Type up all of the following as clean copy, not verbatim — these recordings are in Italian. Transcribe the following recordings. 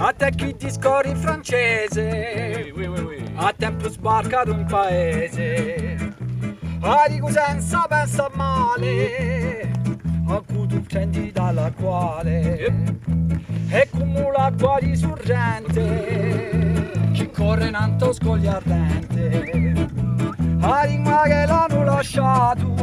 A te chi ti scori francese, a tempo sbarca d'un paese, a di senza pensa male, a cui tu prendi dalla quale, e come l'acqua di sorgente, che corre in alto scoglia ardente, a di che l'hanno lasciato,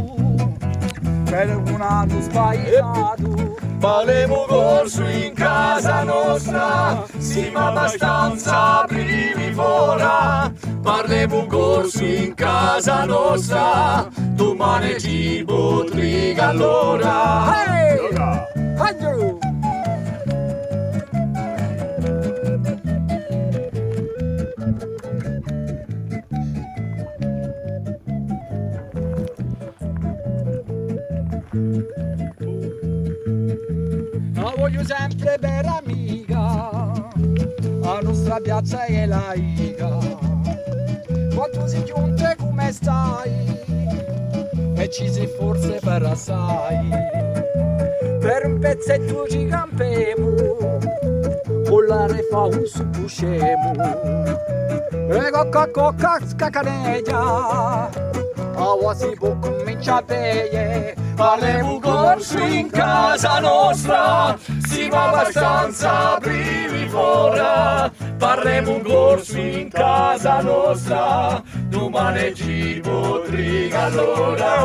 per un anno sbagliato. Faremo corso in casa nostra, siamo abbastanza primivora. Faremo corso in casa nostra, domani ci potremo allora. Hey! Andrew! La voglio sempre per amica, la nostra piazza è la Iga. Quando si giunte come stai? E ci sei forse per assai. Per un pezzetto ci campiamo, con la refa un succo scemo. E cocca scacaneggia, a si può cominciare a vedere. Faremo corso in casa nostra, siamo abbastanza primivora. Faremo corso in casa nostra, domani ci potremo allora.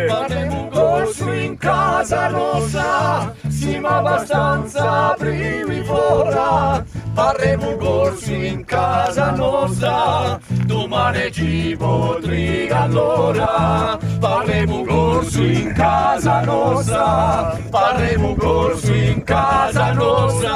Faremo corso in casa nostra, siamo abbastanza primivora. Faremo corso in casa nostra, domani ci potremo allora. Faremo corso in casa nostra, faremo corso in casa nostra.